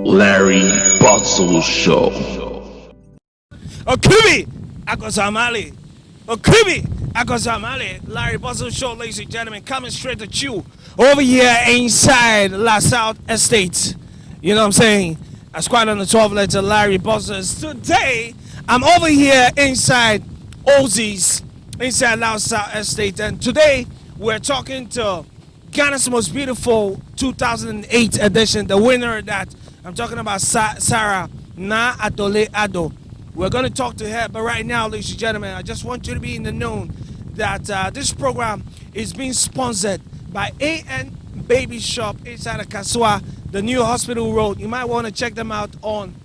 Larry Bottle Show. Okubi Akosamali. Okubi Akosamali. Larry Bottle Show, ladies and gentlemen, coming straight at you over here inside La South Estate. You know what I'm saying? I squad on the 12 letter Larry Bosses. Today, I'm over here inside Ozzy's, inside La South Estate. And today, we're talking to Ghana's most beautiful 2008 edition, the winner of that. I'm talking about Sarah Na Adoley Ado. We're going to talk to her, but right now, ladies and gentlemen, I just want you to be in the know that this program is being sponsored by AN Baby Shop inside of Kasua, the new hospital road. You might want to check them out on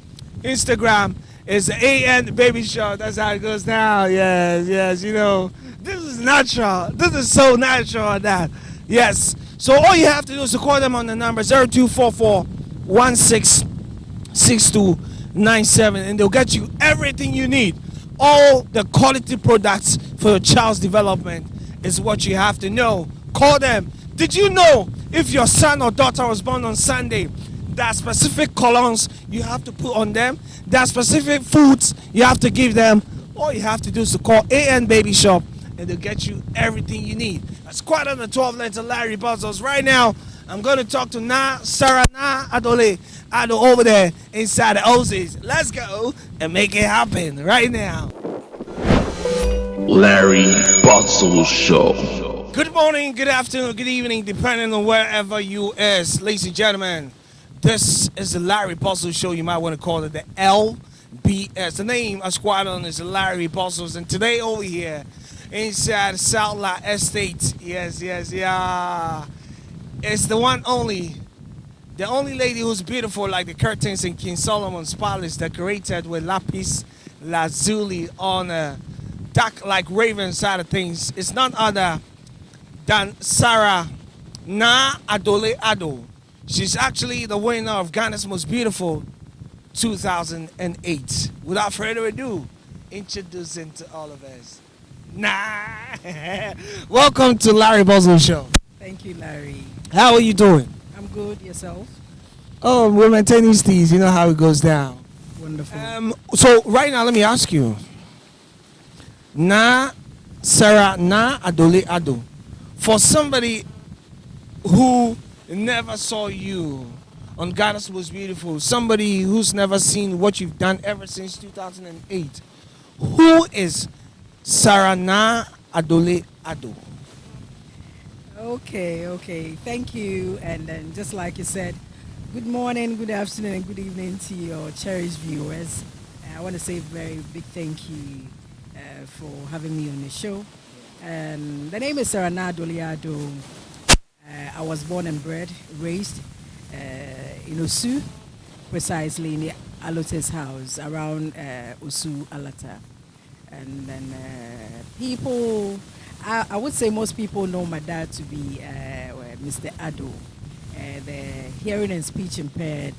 Instagram. It's the AN Baby Shop. That's how it goes now. Yes, you know, this is natural. This is so natural that. Yes. So all you have to do is to call them on the number 0244 166297, and they'll get you everything you need. All the quality products for your child's development is what you have to know. Call them. Did you know if your son or daughter was born on Sunday, there are specific colognes you have to put on them? There are specific foods you have to give them. All you have to do is to call AN Baby Shop, and they'll get you everything you need. That's quite on the 12 letter Larry Buzzers. Right now, I'm going to talk to Sarah Na Adoley Ado over there inside the Ozzy's. Let's go and make it happen right now. Larry Bottle Show. Good morning, good afternoon, good evening, depending on wherever you is. Ladies and gentlemen, this is the Larry Bottle Show. You might want to call it the LBS. The name of squad on is Larry Bottles, and today over here inside South La Estate. Yes. It's the one only, the only lady who's beautiful like the curtains in King Solomon's Palace, decorated with lapis lazuli on a dark like raven side of things. It's none other than Sarah Na Adoley Ado. She's actually the winner of Ghana's most beautiful 2008. Without further ado, introducing to all of us. Welcome to Larry Boswell Show. Thank you, Larry. How are you doing? I'm good. Yourself? Oh, we're maintaining steez. You know how it goes down. Wonderful. So right now, let me ask you. Sarah Na Adoley Ado. For somebody who never saw you on Ghana's Most Beautiful, somebody who's never seen what you've done ever since 2008, who is Sarah Na Adoley Ado? Okay. Thank you. And then just like you said, good morning, good afternoon, and good evening to your cherished viewers. I want to say a very big thank you for having me on the show. And the name is Sarah Na Adoley Ado. I was born and raised in Osu, precisely in the Alote's house around Osu Alata. And then people, I would say most people know my dad to be Mr. Ado, the hearing and speech impaired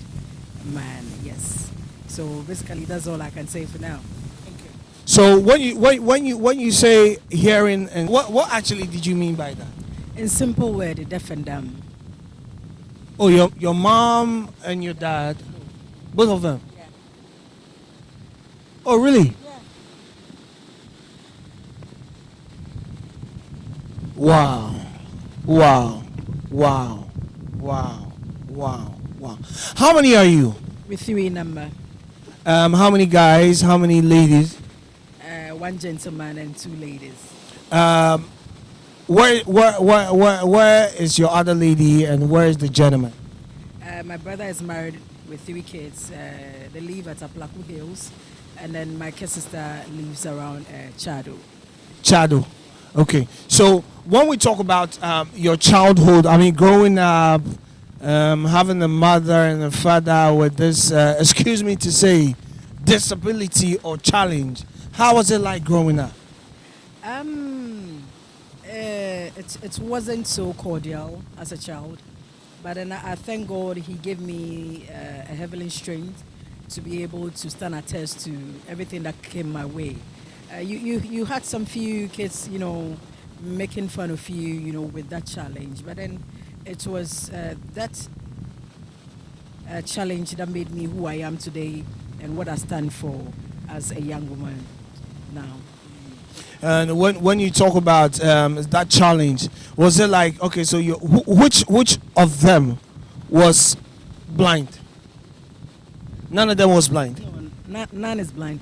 man. Yes. So basically, that's all I can say for now. Okay. So when you say hearing, and what actually did you mean by that? In simple word, the deaf and dumb. Oh, your mom and your dad, both of them. Yeah. Oh, really? Yeah. Wow. How many are you? With three number. How many guys? How many ladies? One gentleman and two ladies. Where is your other lady and where is the gentleman? My brother is married with three kids. They live at Aplaku Hills, and then my kid sister lives around Chado. Okay. So when we talk about your childhood, I mean, growing up, having a mother and a father with this, excuse me to say, disability or challenge, how was it like growing up? It wasn't so cordial as a child, but then I thank God He gave me a heavenly strength to be able to stand a test to everything that came my way. You had some few kids, making fun of you, with that challenge, but then it was that challenge that made me who I am today and what I stand for as a young woman now. And when you talk about that challenge, was it like, okay, so which of them was blind? None of them was blind. No, none is blind.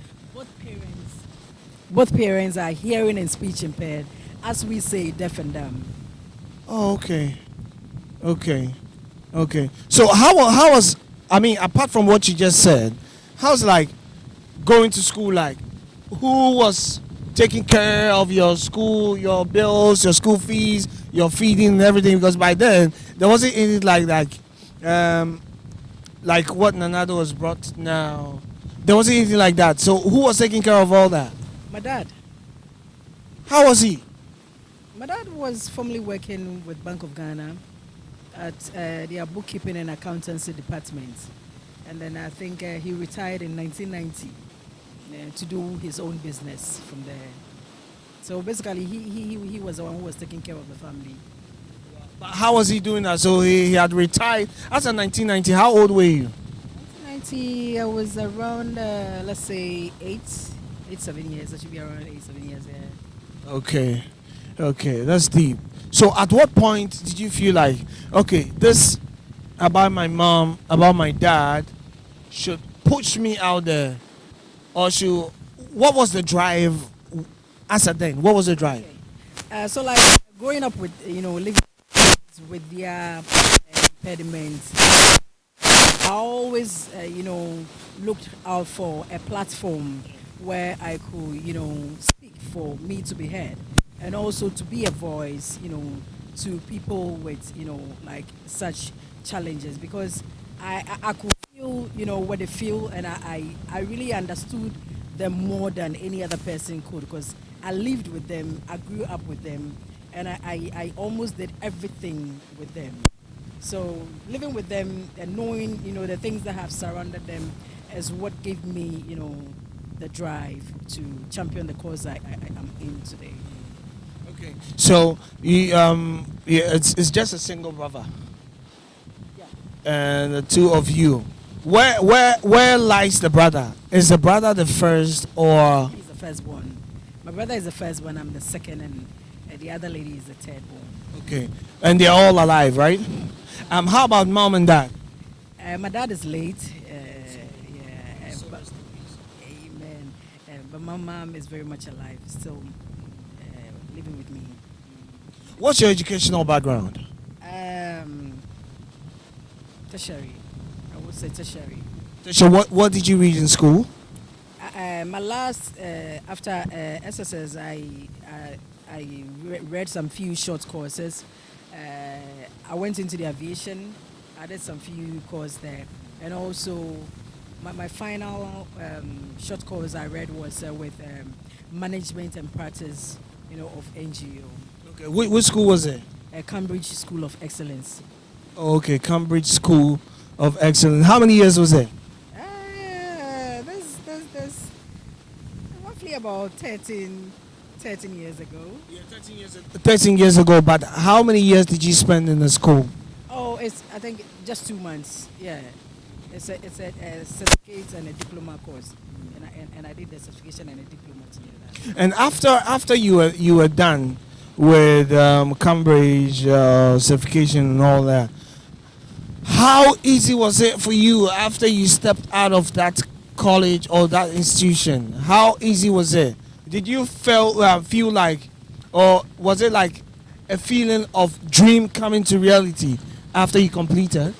Both parents are hearing and speech impaired, as we say, deaf and dumb. Oh, okay. So how was, I mean, apart from what you just said, how's like going to school like? Who was taking care of your school, your bills, your school fees, your feeding and everything? Because by then there wasn't anything like what Nanado was brought now. There wasn't anything like that. So who was taking care of all that? My dad. How was he? My dad was formerly working with Bank of Ghana at their bookkeeping and accountancy department. And then I think he retired in 1990 to do his own business from there. So basically, he was the one who was taking care of the family. But how was he doing that? So he had retired. After 1990, how old were you? 1990, I was around, let's say, 7 years. I should be around 8-7 years, yeah. Okay, that's deep. So at what point did you feel like, okay, this about my mom, about my dad should push me out there? Or what was the drive as a then? What was the drive? Okay. So like growing up with, living with their impediments, I always, looked out for a platform where I could, speak for me to be heard, and also to be a voice, to people with, like such challenges, because I could feel, what they feel, and I really understood them more than any other person could, because I lived with them, I grew up with them, and I almost did everything with them. So living with them and knowing, the things that have surrounded them is what gave me, the drive to champion the cause I am in today. Okay. So it's just a single brother. Yeah. And the two of you. Where lies the brother? Is the brother the first or? He's the firstborn. My brother is the firstborn. I'm the second, and the other lady is the thirdborn. Okay. And they're all alive, right? How about mom and dad? My dad is late. Amen. But my mom is very much alive, still living with me. What's your educational background? Tertiary. I would say tertiary. So what did you read in school? My last after SSS, I read some few short courses. I went into the aviation. I did some few courses there, and also my final short course I read was with management and practice, of NGO. Okay, which school was it? Cambridge School of Excellence. Oh, okay, Cambridge School of Excellence. How many years was it? There's roughly about 13 years ago. Yeah, 13 years ago. 13 years ago, but how many years did you spend in the school? Oh, I think just 2 months. Yeah, it's a certificate and a diploma course, and I did the certification and a diploma together. And after you were done with Cambridge certification and all that, how easy was it for you after you stepped out of that college or that institution? How easy was it? Did you feel like, or was it like a feeling of dream coming to reality after you completed?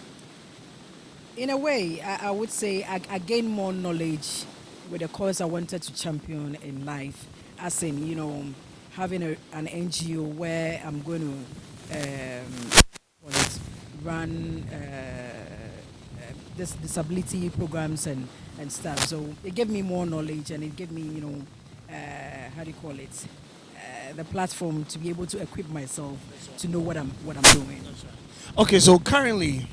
In a way, I would say I gained more knowledge with the course I wanted to champion in life, as in, having an NGO where I'm going to run this disability programs and stuff. So it gave me more knowledge, and it gave me, the platform to be able to equip myself to know what I'm doing. Okay, so currently,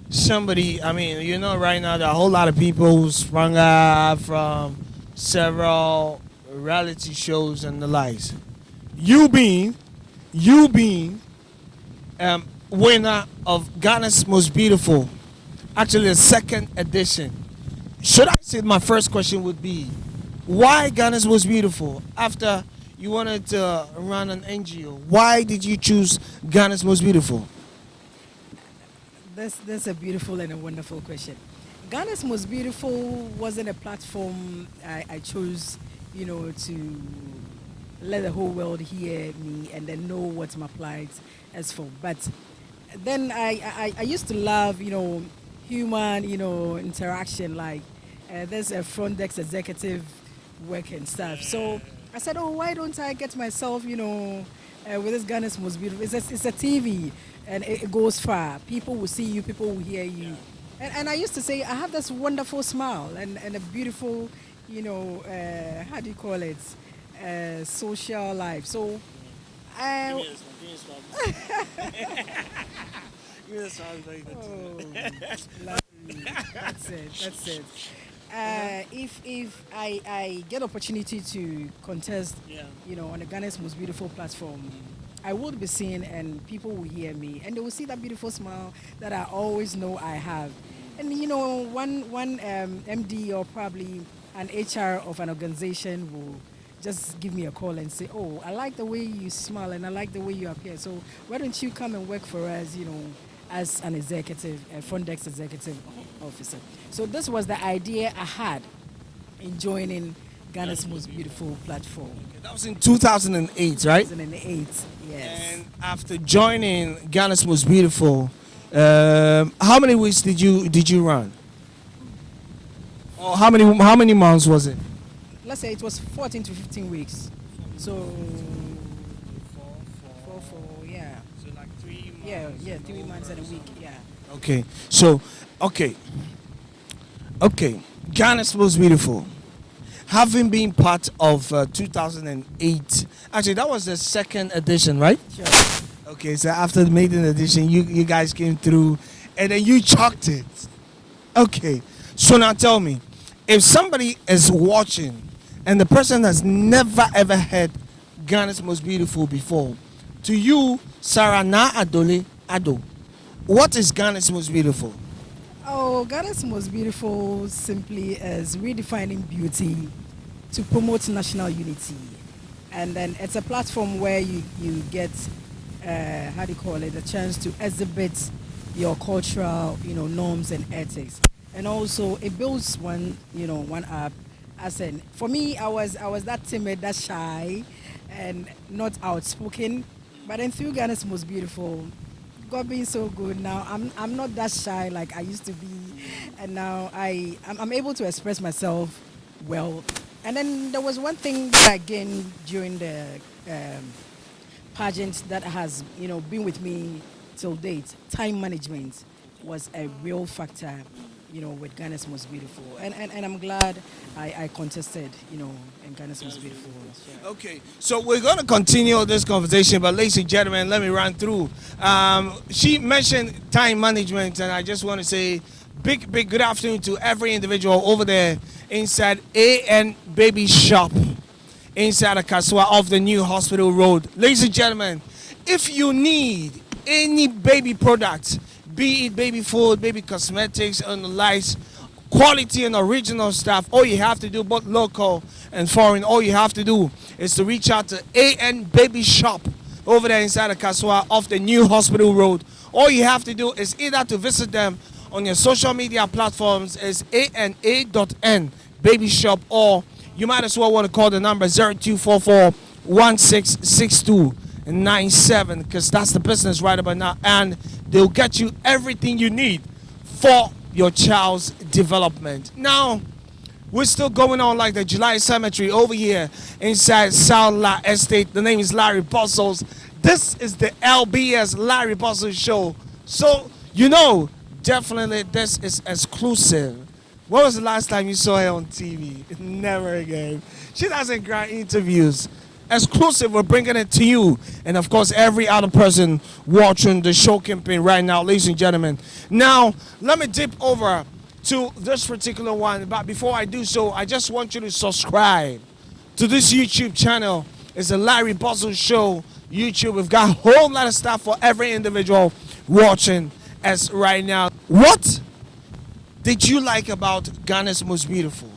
somebody, right now there are a whole lot of people who sprung up from several reality shows and the likes. You being winner of Ghana's Most Beautiful, actually the second edition. Should I say my first question would be, why Ghana's Most Beautiful? After you wanted to run an NGO, why did you choose Ghana's Most Beautiful? That's a beautiful and a wonderful question. Ghana's Most Beautiful wasn't a platform I chose, to let the whole world hear me and then know what my plight is for. But then I used to love, human, interaction. Like there's a front desk executive work and stuff. So I said, oh, why don't I get myself, with this Ghana's Most Beautiful? It's a TV and it goes far. People will see you, people will hear you. And I used to say, I have this wonderful smile and a beautiful, how do you call it, social life. So, lovely. That's it. If I get opportunity to contest, on the Ghana's Most Beautiful platform, I would be seen and people will hear me and they will see that beautiful smile that I always know I have. And one MD or probably an HR of an organization will just give me a call and say, oh, I like the way you smile and I like the way you appear. So why don't you come and work for us, as an executive, a front desk executive officer. So this was the idea I had in joining Ghana's Most Beautiful platform. That was in 2008, right? 2008, yes. And after joining Ghana's Most Beautiful, how many weeks did you run? Or how many months was it? Let's say it was 14 to 15 weeks. So, yeah. So like 3 months. Yeah, 3 months and a week, yeah. Okay, so, okay. Ghana's Most Beautiful. Having been part of 2008, actually that was the second edition, right? Sure. Okay, so after the maiden edition, you guys came through and then you chalked it. Okay, so now tell me, if somebody is watching and the person has never ever heard Ghana's Most Beautiful before, to you, Sarah Na Adoley Ado, what is Ghana's Most Beautiful? Oh, Ghana's Most Beautiful simply is redefining beauty to promote national unity. And then it's a platform where you get, how do you call it, a chance to exhibit your cultural, norms and ethics. And also it builds one up. As in, for me, I was that timid, that shy, and not outspoken. But then through Ghana's Most Beautiful, God being so good now, I'm not that shy like I used to be, and now I'm able to express myself well. And then there was one thing that I gained during the pageant that has been with me till date. Time management was a real factor, with Ghana's Most Beautiful, and I'm glad I contested, in Ghana's Most Beautiful. Okay, so we're going to continue this conversation, but ladies and gentlemen, let me run through. She mentioned time management, and I just want to say big good afternoon to every individual over there inside AN Baby Shop, inside the Kaswa off the new hospital road. Ladies and gentlemen, if you need any baby products, be it baby food, baby cosmetics, and the likes, quality and original stuff, all you have to do, both local and foreign, all you have to do is to reach out to AN Baby Shop over there inside the Kaswa off the new hospital road. All you have to do is either to visit them on your social media platforms is ANA.N Baby Shop, or you might as well want to call the number 0244 166297, because that's the business right about now, and they'll get you everything you need for your child's development. Now, we're still going on like the July Cemetery over here inside South La Estate. The name is Larry Bustles. This is the LBS Larry Bustles Show. So, definitely this is exclusive. When was the last time you saw her on TV? Never again. She doesn't grant interviews. Exclusive, we're bringing it to you. And of course, every other person watching the show campaign right now, ladies and gentlemen. Now, let me dip over to this particular one. But before I do so, I just want you to subscribe to this YouTube channel. It's the Larry Bustles Show YouTube. We've got a whole lot of stuff for every individual. watching us right now. What did you like about Ghana's Most Beautiful?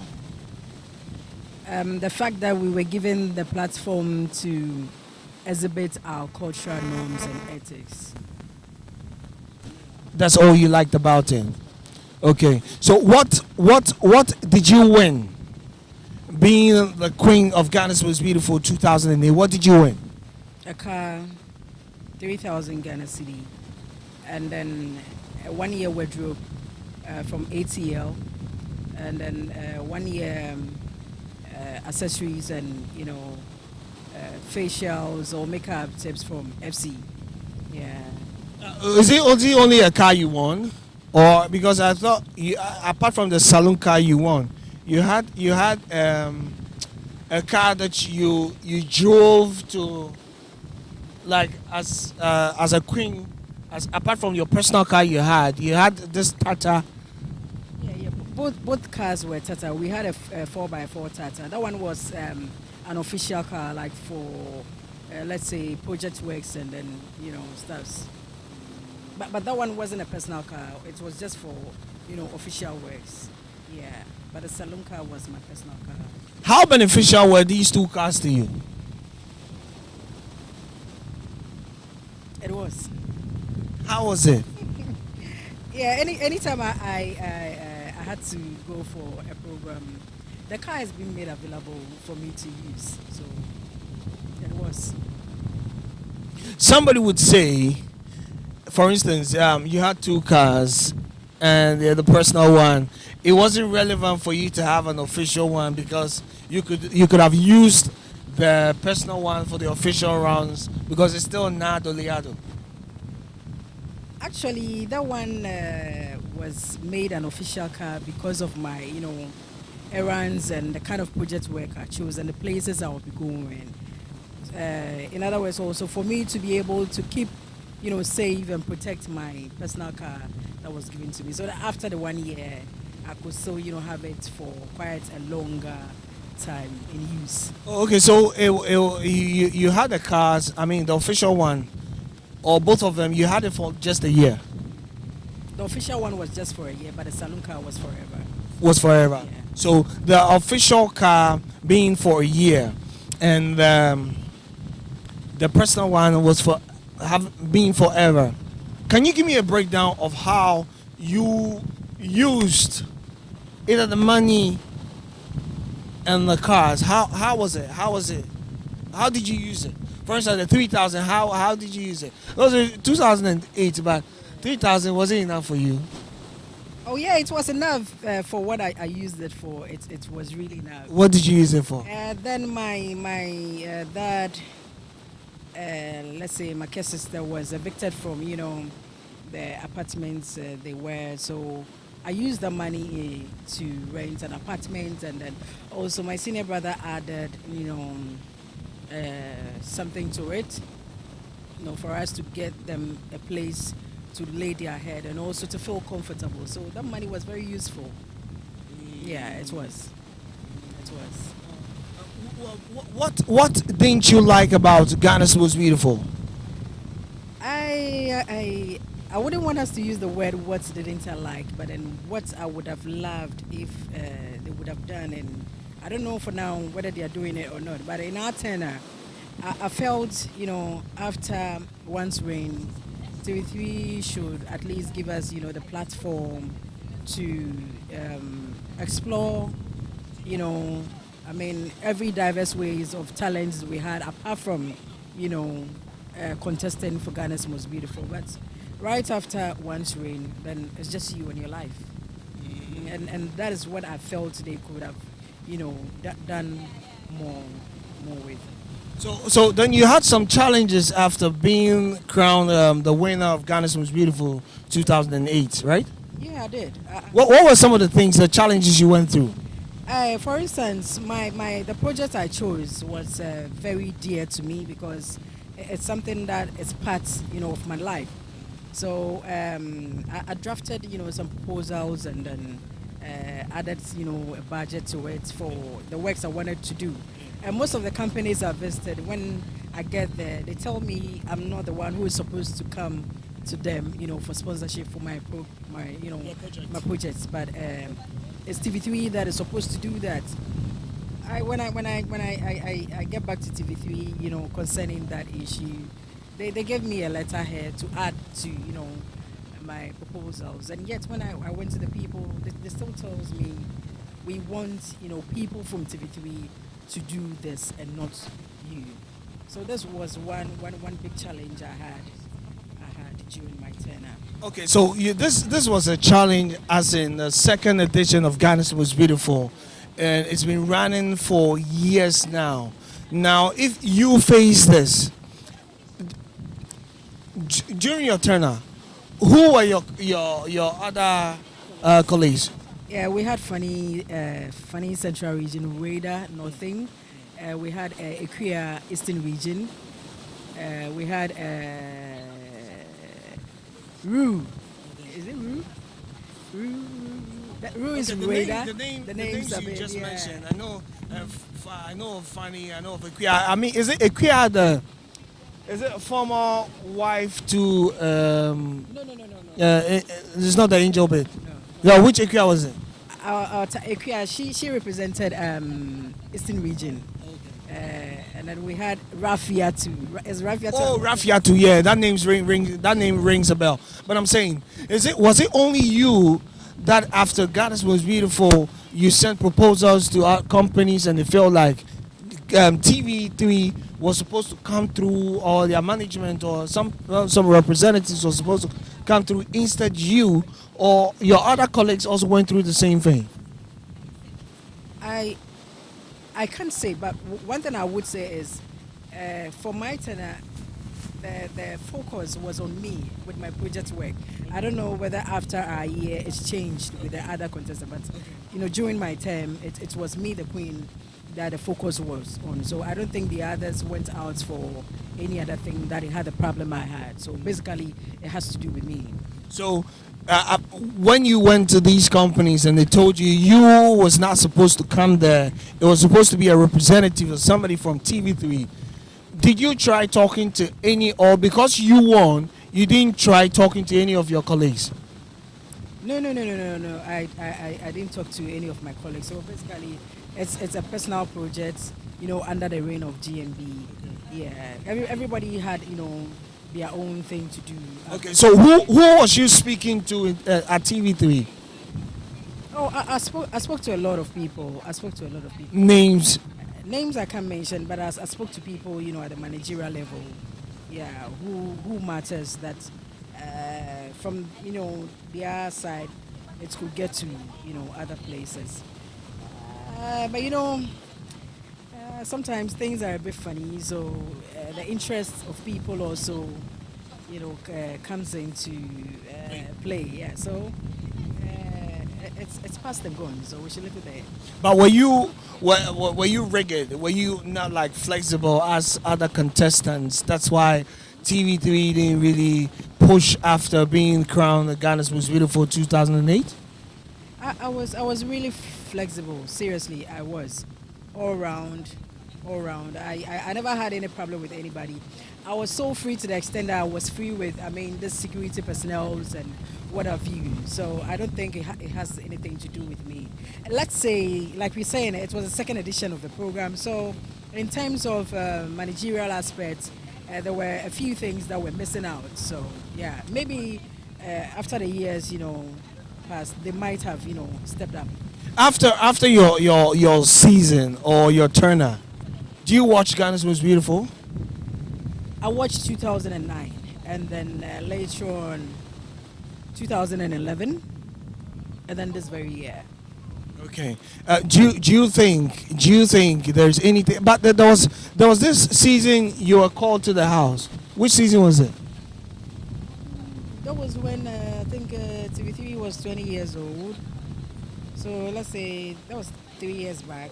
The fact that we were given the platform to exhibit our cultural norms and ethics. That's all you liked about it. Okay. So what did you win? Being the queen of Ghana's Most Beautiful 2008, what did you win? A car, 3,000 Ghana cedi, and then a 1 year wardrobe from ATL, and then 1 year accessories and facials or makeup tips from FC. Yeah. Is it only a car you won, or because I thought you, apart from the saloon car you won, you had a car that you drove to, like as a queen, as apart from your personal car you had this Tata. Yeah. Both cars were Tata. We had a 4x4 Tata. That one was an official car, like for let's say project works and then stuffs. But that one wasn't a personal car. It was just for official works. Yeah. But the saloon car was my personal car. How beneficial were these two cars to you? It was. How was it? Yeah. Anytime I had to go for a program, the car has been made available for me to use. So it was. Somebody would say, for instance, you had two cars and the personal one. It wasn't relevant for you to have an official one because you could have used the personal one for the official rounds because it's still not Adoley. Actually, that one was made an official car because of my, errands and the kind of project work I chose and the places I would be going. In other words, also for me to be able to keep, save and protect my personal car that was given to me. So that after the 1 year, I could still, have it for quite a longer time in use. Okay, so you had the cars, I mean the official one, or both of them, you had it for just a year? The official one was just for a year, but the saloon car was forever. Was forever. Yeah. So the official car being for a year, and the personal one was being forever. Can you give me a breakdown of how you used either the money and the cars? How was it? How did you use it? For instance, the 3,000. How did you use it? It was 2008, but 3,000 wasn't enough for you. Oh yeah, it was enough for what I used it for. It was really enough. What did you use it for? Then my dad, let's say my care sister, was evicted from the apartments they were. So I used the money to rent an apartment, and then also my senior brother added something to it, for us to get them a place to lay their head and also to feel comfortable. So that money was very useful. Yeah, it was. It was. What didn't you like about Ghana's Most Beautiful? I wouldn't want us to use the word what didn't I like, but then what I would have loved if they would have done, and I don't know for now whether they are doing it or not, but in our tenor, I felt, after Once Rain, TV3 should at least give us, the platform to explore, every diverse ways of talents we had, apart from, contesting for Ghana's Most Beautiful. But right after Once Rain, then it's just you and your life. And that is what I felt they could have, done more with. So then you had some challenges after being crowned the winner of Ghana's Most Beautiful 2008, right? Yeah, I did. What were some of the challenges you went through? For instance, the project I chose was very dear to me because it's something that is part, of my life. So I drafted, some proposals and then added, a budget to it for the works I wanted to do. And most of the companies I visited, when I get there, they tell me I'm not the one who is supposed to come to them, for sponsorship for my my projects. But it's TV3 that is supposed to do that. When I get back to TV3, concerning that issue, they gave me a letterhead to add to my proposals, and yet when I went to the people, they still tells me we want people from TV3 to do this and not you. So this was one big challenge I had during my tenure. Okay, so this was a challenge, as in the second edition of Ghana's Most Beautiful, and it's been running for years now. Now, if you face this during your tenure, who were your other colleagues? Yeah, we had funny Central Region, Radar, Northing. We had Equia Eastern Region. We had Rue. Is it Rue? Rue is Radar. The names you just mentioned. I know of Fanny. I know of Equia. I mean, is it Equia is it a former wife to? No. It's not the Angel bit. No. Yeah, which Equia was it? Our Equia, she represented Eastern Region. And then we had Rafiatu. Is Rafiatu? Oh, Rafiatu. Yeah, that name rings a bell. But I'm saying, was it only you that after Ghana's Most Beautiful, you sent proposals to our companies and they felt like TV3 was supposed to come through, or their management or some representatives were supposed to come through instead you, or your other colleagues also went through the same thing? I can't say, but one thing I would say is, for my tenure, the focus was on me with my project work. I don't know whether after a year it's changed with the other contestants, but during my term, it was me, the queen, that the focus was on. So I don't think the others went out for any other thing that it had the problem I had. So basically, it has to do with me. So when you went to these companies and they told you was not supposed to come there, it was supposed to be a representative or somebody from TV3, did you try talking to any, or because you won, you didn't try talking to any of your colleagues? No. I didn't talk to any of my colleagues. So basically, it's a personal project, under the reign of GMB. Yeah, everybody had, their own thing to do. Okay, so who was you speaking to at TV3? Oh, I spoke to a lot of people. Names I can't mention, but I spoke to people, at the managerial level. Yeah, who matters that from their side, it could get to other places. But sometimes things are a bit funny, so the interest of people also, comes into play. Yeah, so it's past and gone, so we should leave it there. But were you rigid? Were you not like flexible as other contestants? That's why TV3 didn't really push after being crowned the Ghana's Most Beautiful 2008. I was really flexible. Seriously, I was all round. I never had any problem with anybody. I was so free to the extent that I was free with, the security personnel and what have you. So I don't think it has anything to do with me. Let's say, like we're saying, it was the second edition of the program. So in terms of managerial aspects, there were a few things that were missing out. So yeah, maybe after the years, passed, they might have, stepped up. After your season or your turner, do you watch Ghana's Most Beautiful? I watched 2009 and then later on 2011 and then this very year. Okay. Do you think there's anything? But there was this season you were called to the house. Which season was it? That was when I think TV3 was 20 years old. So let's say that was 3 years back.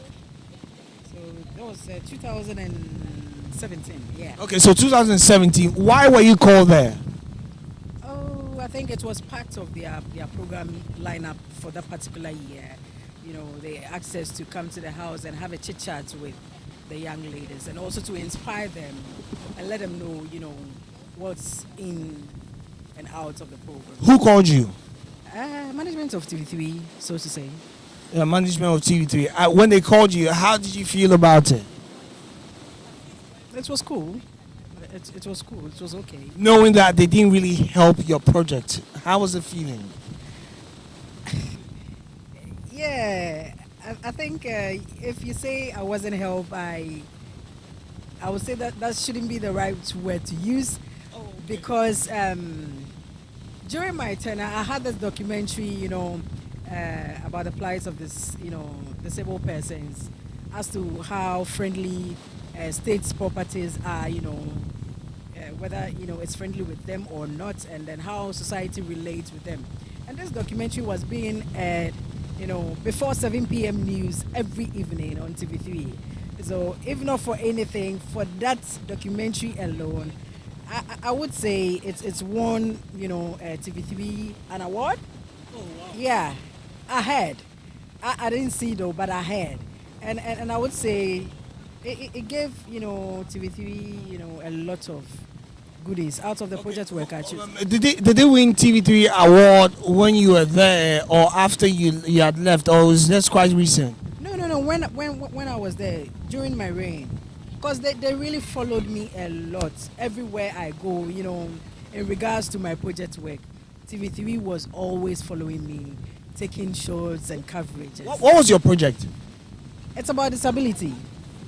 So that was 2017. Yeah. Okay, so 2017. Why were you called there? Oh, I think it was part of their program lineup for that particular year. The access to come to the house and have a chit chat with the young ladies, and also to inspire them and let them know, what's in and out of the program. Who called you? Management of TV3, so to say. Management of TV3. When they called you, how did you feel about it? It was cool. It was cool. It was okay. Knowing that they didn't really help your project, how was the feeling? Yeah, I think if you say I wasn't helped, I would say that shouldn't be the right word to use, because during my tenure, I had this documentary, about the plight of this, disabled persons, as to how friendly states' properties are, whether it's friendly with them or not, and then how society relates with them. And this documentary was being aired, before 7 p.m. news every evening on TV3. So if not for anything, for that documentary alone, I would say it's won, TV3 an award. Oh, wow. Yeah, I had. I didn't see though, but I had. And I would say it gave, TV3, a lot of goodies out of the project work actually. Did they win TV3 award when you were there or after you had left, or was this quite recent? No. When I was there during my reign, because they really followed me a lot everywhere I go. In regards to my project work, TV3 was always following me, taking shots and coverages. What was your project? It's about disability.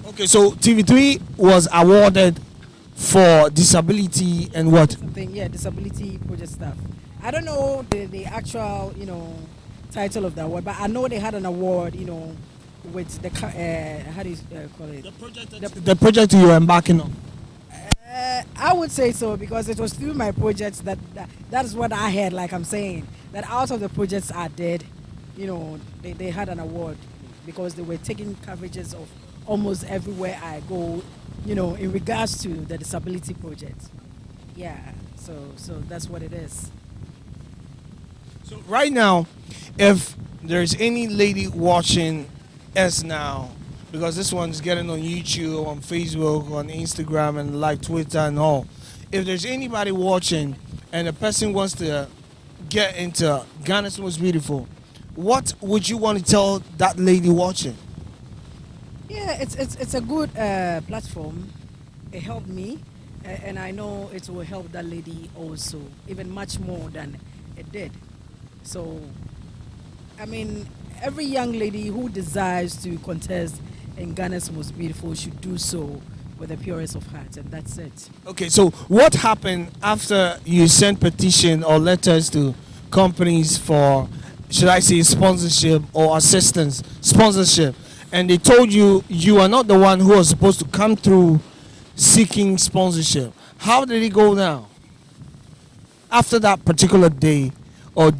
Okay, so TV3 was awarded for disability and what? Disability project stuff. I don't know the actual, title of the award, but I know they had an award, with the, how do you call it? The project you were embarking on. I would say so, because it was through my projects that is what I had, like I'm saying, that out of the projects I did, they had an award because they were taking coverages of almost everywhere I go, in regards to the disability project. Yeah, so that's what it is. So right now, if there's any lady watching us now, because this one's getting on YouTube, on Facebook, on Instagram, and like Twitter and all, if there's anybody watching and a person wants to get into Ghana's Most Beautiful, what would you want to tell that lady watching? Yeah, it's a good platform. It helped me, and I know it will help that lady also, even much more than it did. So, I mean, every young lady who desires to contest in Ghana's Most Beautiful should do so with the purest of heart, and that's it. Okay, so what happened after you sent petition or letters to companies for, should I say, sponsorship or assistance, sponsorship, and they told you you are not the one who was supposed to come through seeking sponsorship? How did it go now? After that particular day or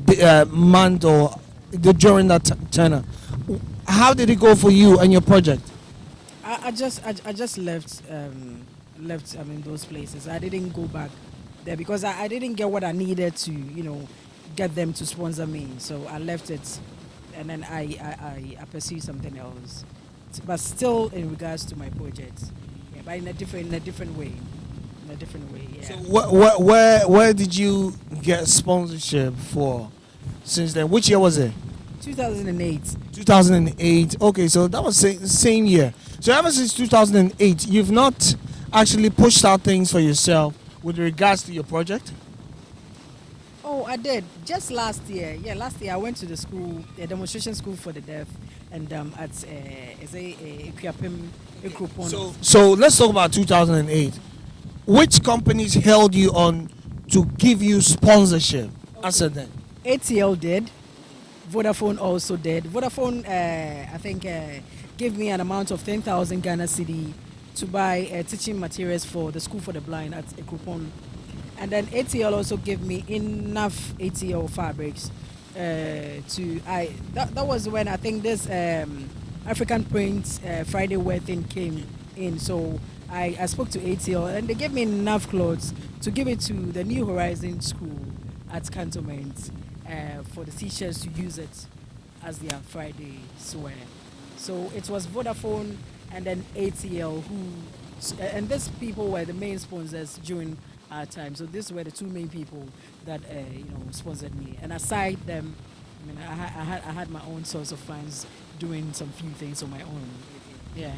month or during that tenure, how did it go for you and your project? I just left those places. I didn't go back there because I didn't get what I needed to get them to sponsor me. So I left it, and then I pursued something else, but still in regards to my project, but in a different way. Yeah. So where did you get sponsorship for since then? Which year was it? 2008. 2008. Okay, so that was the same year. So ever since 2008, you've not actually pushed out things for yourself with regards to your project? Oh, I did. Just last year. Yeah, last year I went to the school, a demonstration school for the deaf, and at Equiapim, Ekropon. So let's talk about 2008. Which companies held you on to give you sponsorship? Answer then. ATL did. Vodafone also did. Vodafone, I think, gave me an amount of 10,000 Ghana cedi to buy teaching materials for the school for the blind at Ekropon. And then ATL also gave me enough ATL fabrics that was when I think this African Print Friday wear thing came in. So I spoke to ATL and they gave me enough clothes to give it to the New Horizon School at Cantonment for the teachers to use it as their Friday wear. So it was Vodafone and then ATL and these people were the main sponsors during at times. So these were the two main people that sponsored me. And aside them, I mean, I had my own source of funds doing some few things on my own. Yeah.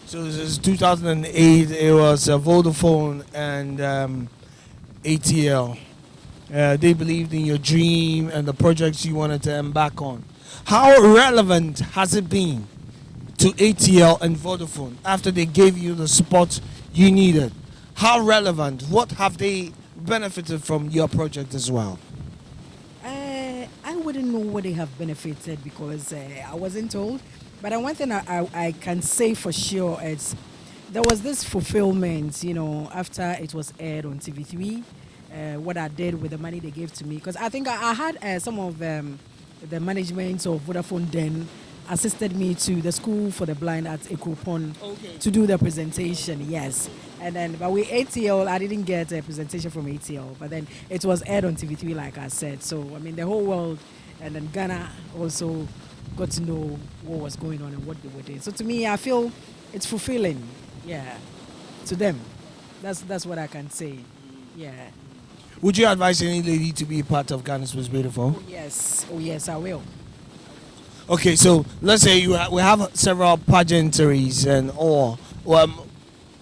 So this is 2008. It was Vodafone and ATL. They believed in your dream and the projects you wanted to embark on. How relevant has it been to ATL and Vodafone after they gave you the support you needed? How relevant? What have they benefited from your project as well? I wouldn't know what they have benefited because I wasn't told. But one thing I can say for sure is there was this fulfillment, after it was aired on TV3, what I did with the money they gave to me. Because I think I had some of the management of Vodafone then assisted me to the school for the blind at Ekropon to do the presentation, yes. And then, but with ATL, I didn't get a presentation from ATL, but then it was aired on TV3, like I said. So, I mean, the whole world and then Ghana also got to know what was going on and what they were doing. So to me, I feel it's fulfilling, yeah, to them. That's what I can say, yeah. Would you advise any lady to be a part of Ghana's Most Beautiful? Oh yes, I will. Okay, so let's say we have several pageantries and all.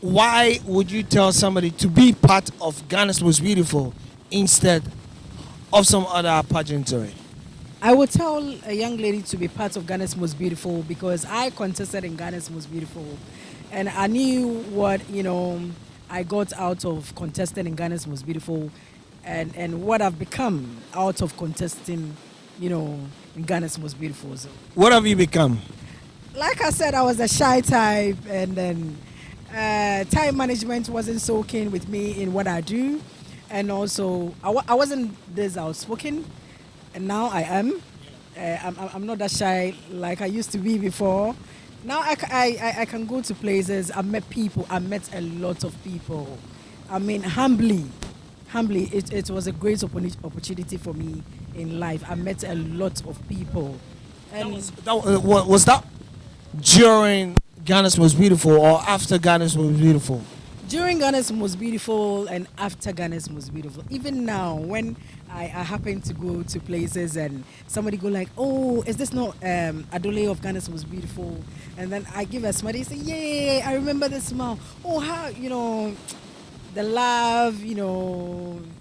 Why would you tell somebody to be part of Ghana's Most Beautiful instead of some other pageantry? I would tell a young lady to be part of Ghana's Most Beautiful because I contested in Ghana's Most Beautiful, and I knew what I got out of contesting in Ghana's Most Beautiful, and what I've become out of contesting, in Ghana's Most Beautiful. So, what have you become? Like I said, I was a shy type, and then time management wasn't so keen with me in what I do, and also I wasn't this outspoken, and now I am. I'm not that shy like I used to be before. Now I can go to places. I met people. I met a lot of people. I mean, humbly, it was a great opportunity for me in life. I met a lot of people. And was that during Ghana's Most Beautiful or after Ghana's Most Beautiful? During Ghana's Most Beautiful and after Ghana's Most Beautiful. Even now, when I happen to go to places and somebody go like, oh, is this not Adoley of Ghana's Most Beautiful? And then I give a smile. They say, yeah, I remember the smile. Oh, how, the love,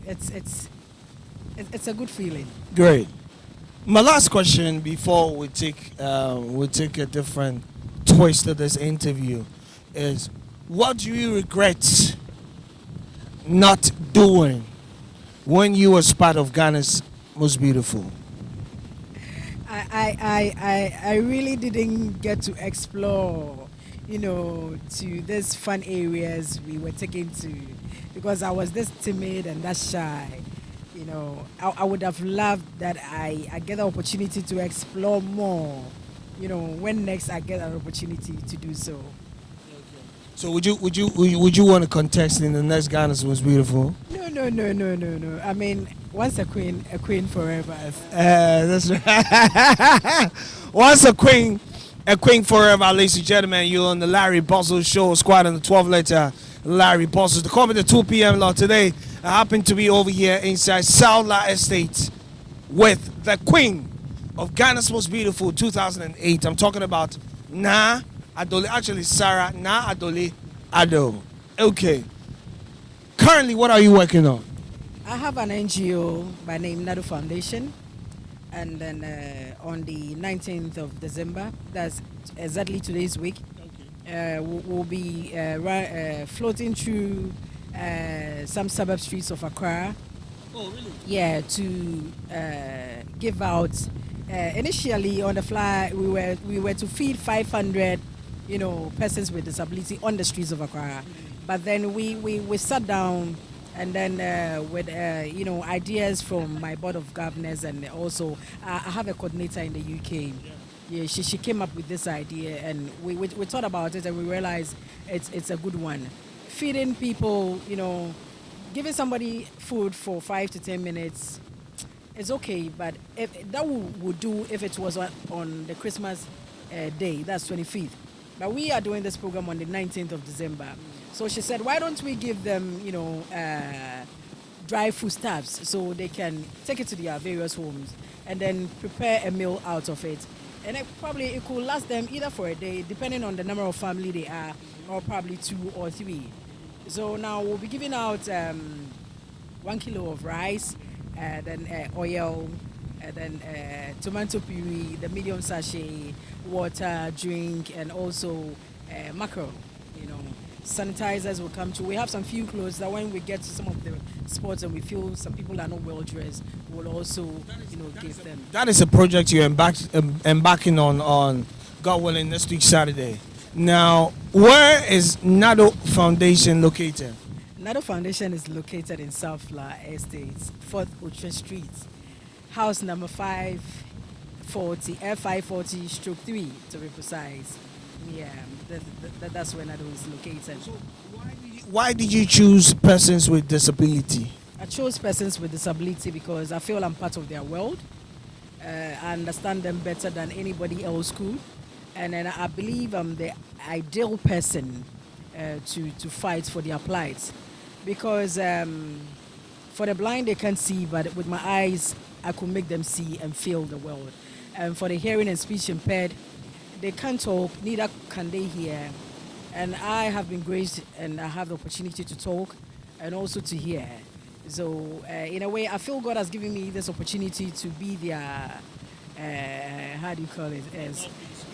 it's a good feeling. Great. My last question before we take a different twist to this interview is, what do you regret not doing when you was part of Ghana's Most Beautiful? I really didn't get to explore, to these fun areas we were taken to, because I was this timid and that shy. I would have loved that I get the opportunity to explore more, when next I get an opportunity to do so. So would you want to contest in the next Ghana's Most Beautiful? No. I mean, once a queen forever. That's right. Once a queen forever, ladies and gentlemen. You're on the Larry Boswell Show, squad on the 12 letter Larry Boswell. The comment at 2 p.m. lot today. I happen to be over here inside Saula Estate with the queen of Ghana's Most Beautiful 2008. I'm talking about Na Adoley, actually Sarah Na Adoley Ado. Okay. Currently, what are you working on? I have an NGO by name Nadu Foundation, and then on the 19th of December, that's exactly today's week, we'll be floating through some suburb streets of Accra. Oh, really? Yeah, to give out. Initially on the fly, we were to feed 500, persons with disability on the streets of Accra. But then we sat down, and then with ideas from my board of governors, and also I have a coordinator in the UK. Yeah, she came up with this idea, and we thought about it, and we realized it's a good one. Feeding people, giving somebody food for 5 to 10 minutes. It's okay, but if that would do if it was on the Christmas day, that's 25th. But we are doing this program on the 19th of December. So she said, why don't we give them, dry foodstuffs so they can take it to their various homes and then prepare a meal out of it. And it could last them either for a day, depending on the number of family they are, or probably 2 or 3. So now we'll be giving out 1 kilo of rice, then oil, and then tomato puree, the medium sachet, water, drink, and also mackerel. Sanitizers will come to. We have some few clothes that when we get to some of the spots and we feel some people are not well dressed, we'll also give them. That is a project you're embarking on, God willing, next week Saturday. Now, where is Nado Foundation located? Nado Foundation is located in South Fla Estates, 4th Ocean Street, house number 540, F540/3 to be precise. Yeah, that's where Nado is located. So why did you choose persons with disability? I chose persons with disability because I feel I'm part of their world. I understand them better than anybody else could. And then I believe I'm the ideal person to fight for their plight. Because for the blind, they can't see, but with my eyes, I could make them see and feel the world. And for the hearing and speech impaired, they can't talk, neither can they hear. And I have been graced and I have the opportunity to talk and also to hear. So in a way, I feel God has given me this opportunity to be their, how do you call it, as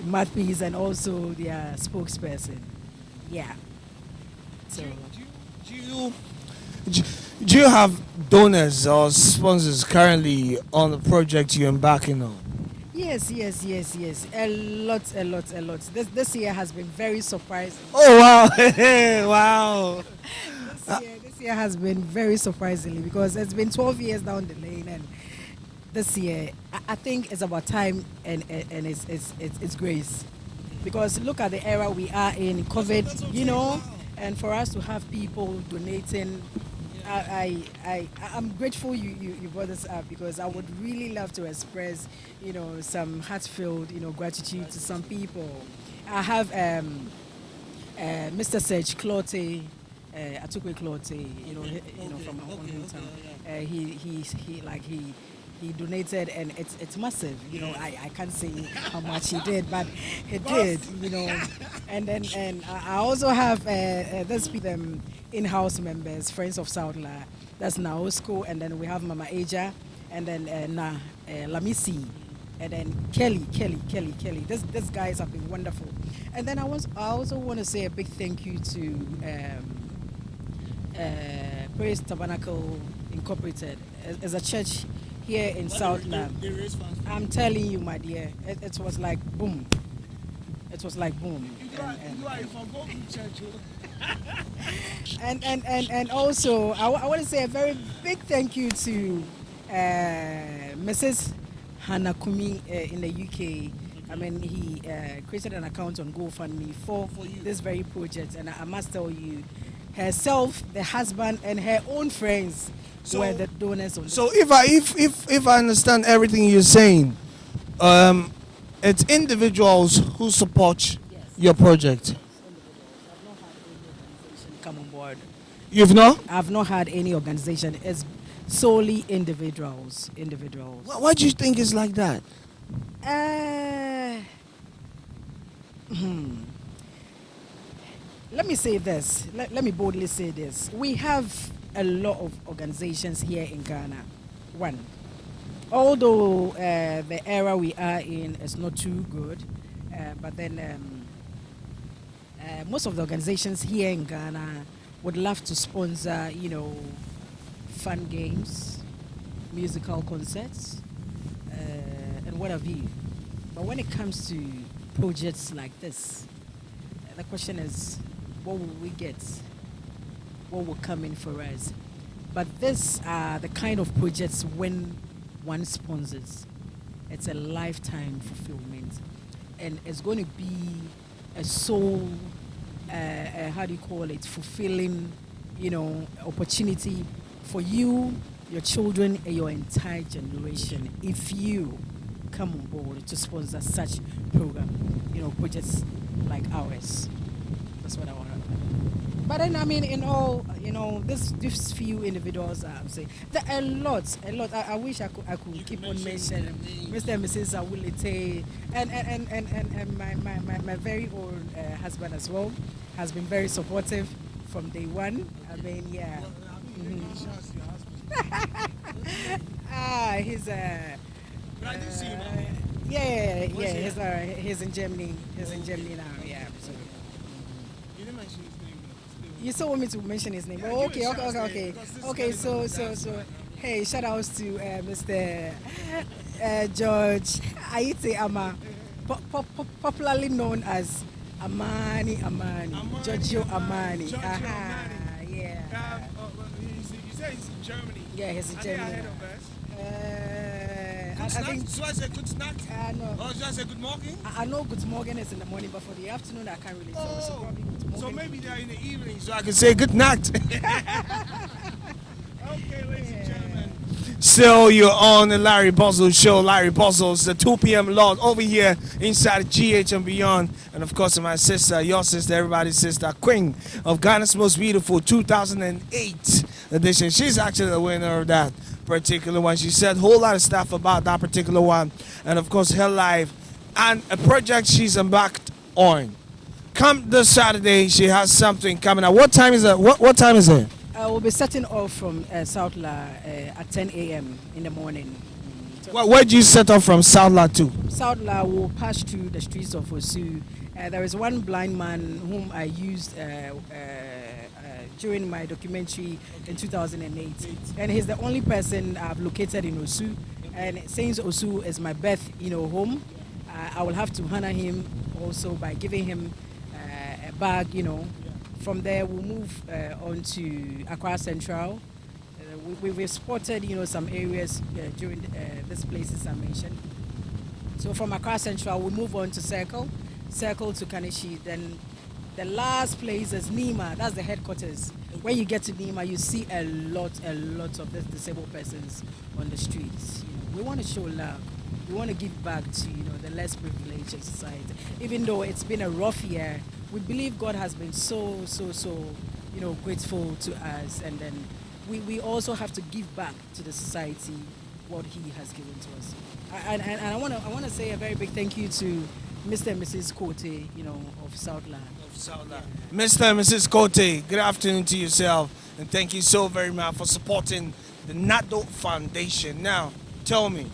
mouthpiece and also their spokesperson. Yeah. So. Do you have donors or sponsors currently on the project you're embarking on? Yes. A lot. This year has been very surprising. Oh, wow. Wow. This year has been very surprisingly because it's been 12 years down the lane, and this year I think it's about time and it's grace. Because look at the era we are in, COVID, and for us to have people donating. I'm grateful you brought this up because I would really love to express, some heartfelt, gratitude to some people. I have Mr. Serge Clote, Atukwe Clote, from my own hometown. He donated and it's massive. I can't say how much he did, but he did. And I also have this in-house members, friends of Southla. That's Naosco, and then we have Mama Aja, and then Lamisi, and then Kelly. These guys have been wonderful. And then I also want to say a big thank you to Praise Tabernacle Incorporated as a church here in Southland. I'm telling you, my dear, it was like boom. It was like boom. And also, I want to say a very big thank you to Mrs. Hanakumi in the UK. I mean, he created an account on GoFundMe for this very project, and I must tell you, herself, the husband, and her own friends were the donors. So if I understand everything you're saying, it's individuals who support your project. Come on board. You've not? I've not had any organization. It's solely individuals. Why do you think it's like that? Let me say this. Let me boldly say this. We have a lot of organizations here in Ghana. One, although the era we are in is not too good, but then most of the organizations here in Ghana would love to sponsor, fun games, musical concerts, and what have you. But when it comes to projects like this, the question is, what will we get? What will come in for us? But these are the kind of projects when one sponsors, it's a lifetime fulfillment. And it's going to be a soul, fulfilling, opportunity for you, your children, and your entire generation if you come on board to sponsor such program, projects like ours. That's what I want to know. But then, I mean, in all, this few individuals, I'm saying, there are a lot. I wish I could keep on mentioning Mr. and Mrs. Awilete, and my very own husband as well has been very supportive from day one. I mean, yeah. He's But I didn't see him. He's in Germany. He's in Germany now. Yeah. So. You didn't mention his name. You still want me to mention his name? Oh, okay. So. Hey, shout outs to Mr. George Aite Ama, popularly known as Amani. Giorgio Amani. Yeah. You said he's in Germany. Yeah, he's in Are Germany. they ahead of us? I think. So I say good snack? No. Or should I say good morning? I know good morning is in the morning, but for the afternoon, I can't really tell. So probably good morning. So maybe they're in the evening, so I can say good night. Okay, ladies and gentlemen. So you're on the Larry Bozzle Show. Larry Bozzle's the 2 p.m. Lord over here inside GH and beyond. And of course, my sister, your sister, everybody's sister, Queen of Ghana's Most Beautiful 2008 edition. She's actually the winner of that particular one. She said a whole lot of stuff about that particular one. And of course, her life and a project she's embarked on. Come this Saturday, she has something coming out. What time is it? What time is it? We'll be setting off from Southla at 10 a.m. in the morning. So where do you set off from Southla to? Southla will pass through the streets of Osu. There is one blind man whom I used during my documentary in 2008. And he's the only person I've located in Osu. And since Osu is my birth, home, I will have to honor him also by giving him a bag, From there, we'll move on to Accra Central. We've spotted, some areas during these places I mentioned. So from Accra Central, we'll move on to Circle to Kanishi. Then the last place is Nima. That's the headquarters. When you get to Nima, you see a lot of these disabled persons on the streets. We want to show love. We want to give back to the less privileged in society. Even though it's been a rough year, we believe God has been so grateful to us, and then we also have to give back to the society what He has given to us. And I want to say a very big thank you to Mr. and Mrs. Kote, of Southland. Mr. and Mrs. Kote, good afternoon to yourself, and thank you so very much for supporting the NATO Foundation. Now, tell me,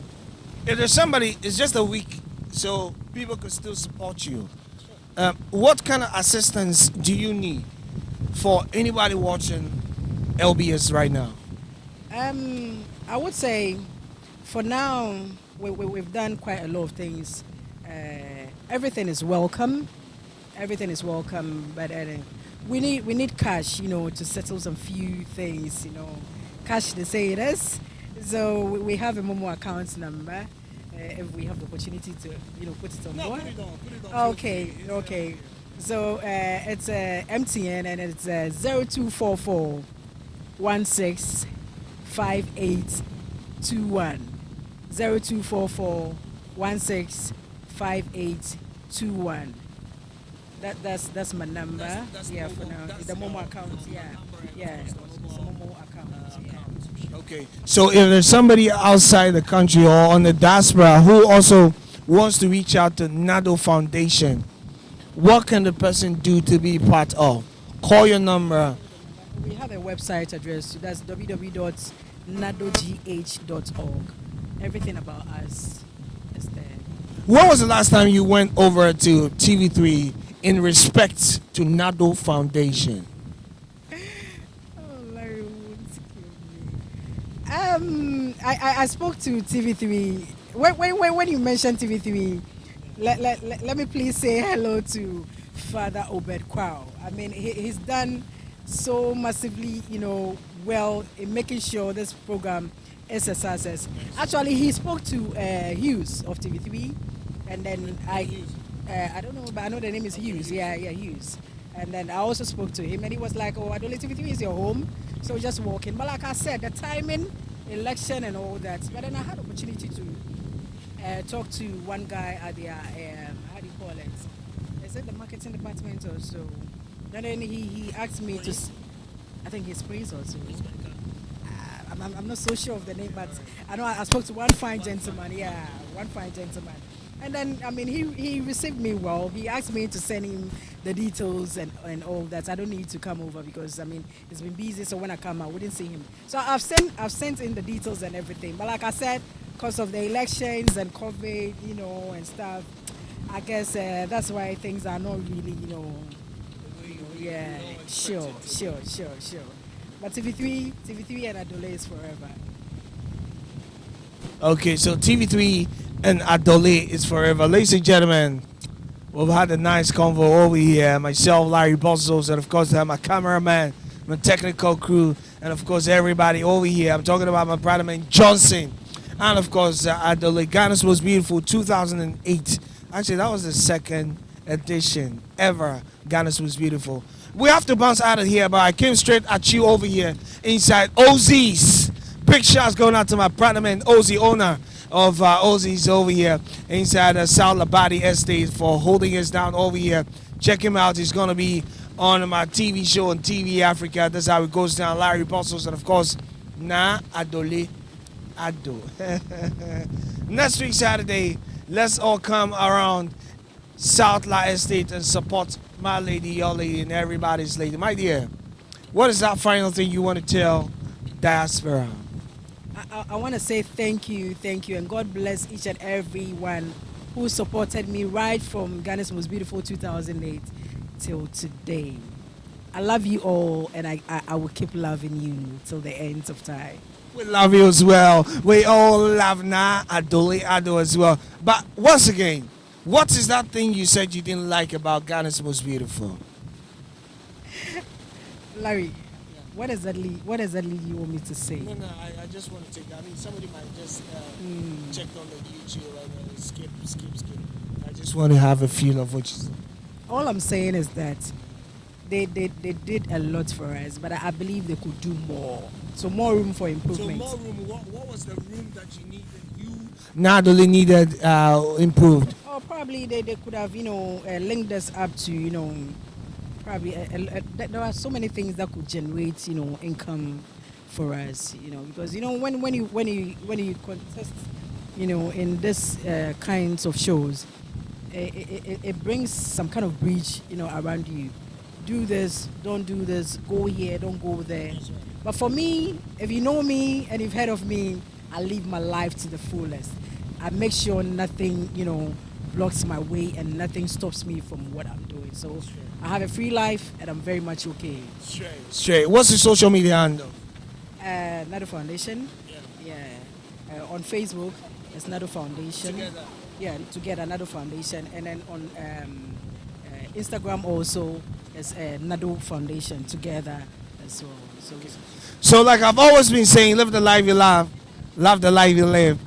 if there's somebody, it's just a week, so people could still support you. What kind of assistance do you need for anybody watching LBS right now? I would say, for now, we've done quite a lot of things. Everything is welcome. But we need cash, to settle some few things. Cash, they say it is. So we have a Momo account number. If we have the opportunity to, put it on board. Put it on. Okay. So it's MTN, and it's 0244 165821. 0244 165821. That's my number. That's for now. That's the Momo account. It's the Momo account. Okay. So if there's somebody outside the country or on the diaspora who also wants to reach out to NATO Foundation, what can the person do to be part of? Call your number. We have a website address. That's www.nadogh.org. Everything about us is there. When was the last time you went over to TV3 in respect to NATO Foundation? Larry won't kill me. I spoke to TV3. When you mentioned TV3, let me please say hello to Father Obed Kwao. I mean, he's done so massively, well in making sure this program is a success. Actually, he spoke to Hughes of TV3, and then I don't know, but I know the name is Hughes. Yeah, Hughes. And then I also spoke to him, and he was like, "Oh, Adoley, TV3 is your home, so just walk in." But like I said, the timing, election, and all that. But then I had opportunity to talk to one guy at their how do you call it? Is it the marketing department or so? And then he asked me to. I think he's Prince also. I'm not so sure of the name, but I know I spoke to one fine gentleman. Yeah, one fine gentleman. And then, I mean, he received me well. He asked me to send him the details and all that. I don't need to come over because, I mean, he's been busy. So when I come, I wouldn't see him. So I've sent in the details and everything. But like I said, because of the elections and COVID, and stuff, I guess that's why things are not really, yeah, sure. But TV3 and Adoley is forever. Okay, so TV3 and Adoley is forever. Ladies and gentlemen, we've had a nice convo over here. Myself, Larry Bossos, and of course my cameraman, my technical crew, and of course everybody over here. I'm talking about my brother man Johnson, and of course Adoley. Ghana's Most Beautiful 2008. Actually, that was the second edition ever. Ghana's Most Beautiful. We have to bounce out of here, but I came straight at you over here inside OZ's. Big shots going out to my brother man Ozzy, owner of OZ's over here inside South Labadi Estate, for holding us down over here. Check him out. He's going to be on my TV show on TV Africa. That's how it goes down. Larry Bossos, and of course, Adoley Ado. Next week, Saturday, let's all come around South La Estate and support my lady, your lady, and everybody's lady. My dear, what is that final thing you want to tell diaspora? I want to say thank you, and God bless each and every one who supported me right from Ghana's Most Beautiful 2008 till today. I love you all, and I will keep loving you till the end of time. We love you as well. We all love Adoley Ado as well. But once again, what is that thing you said you didn't like about Ghana's Most Beautiful? Larry, what exactly you want me to say? No, I just want to take that. I mean, somebody might just check on the YouTube and skip. I just want to have a feel of what you said. All I'm saying is that they did a lot for us, but I believe they could do more. So more room for improvement. So more room. What was the room that you needed? Adoley needed improved. Or probably they could have linked us up to probably there are so many things that could generate income for us because when you contest in this kinds of shows, it brings some kind of bridge around you. Do this, don't do this, go here, don't go there. But for me, if you know me and you've heard of me, I live my life to the fullest. I make sure nothing blocks my way and nothing stops me from what I'm doing. So I have a free life and I'm very much okay. Straight. What's the social media handle? Nado Foundation. Yeah. On Facebook, it's Nado Foundation. Together. Yeah, together, Nado Foundation. And then on Instagram also, it's Nado Foundation together as well. So like I've always been saying, live the life you love the life you live.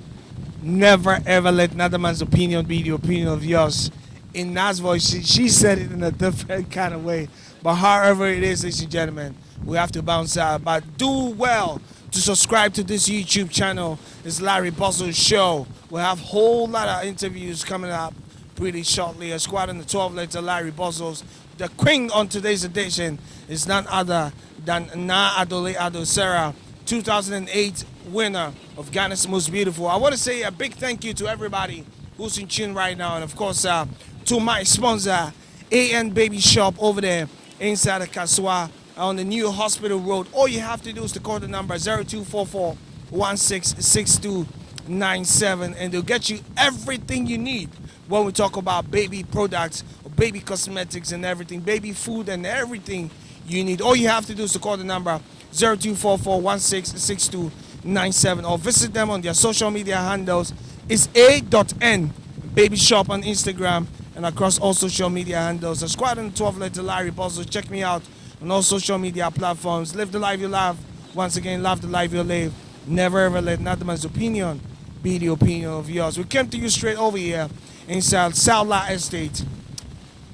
Never ever let another man's opinion be the opinion of yours. In Nas' voice, she said it in a different kind of way. But however it is, ladies and gentlemen, we have to bounce out. But do well to subscribe to this YouTube channel. It's Larry Bossos Show. We'll have a whole lot of interviews coming up pretty shortly. A squad in the 12 letter Larry Bossos. The queen on today's edition is none other than Adoley Ado Sarah, 2008 winner of Ghana's Most Beautiful. I want to say a big thank you to everybody who's in tune right now, and of course to my sponsor, AN Baby Shop over there inside of Kaswa on the new hospital road. All you have to do is to call the number 0244 166297 and they'll get you everything you need when we talk about baby products, or baby cosmetics and everything, baby food and everything you need. All you have to do is to call the number 0244 166297 or visit them on their social media handles. It's A.N Baby Shop on Instagram and across all social media handles. The squad in the 12 letter Larry Bossos. Check me out on all social media platforms. Live the life you love. Once again, love the life you live. Never ever let another man's opinion be the opinion of yours. We came to you straight over here inside South La Estate.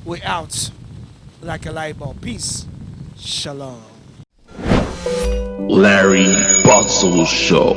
We're out like a light bulb. Peace. Shalom. Larry Bossos Show.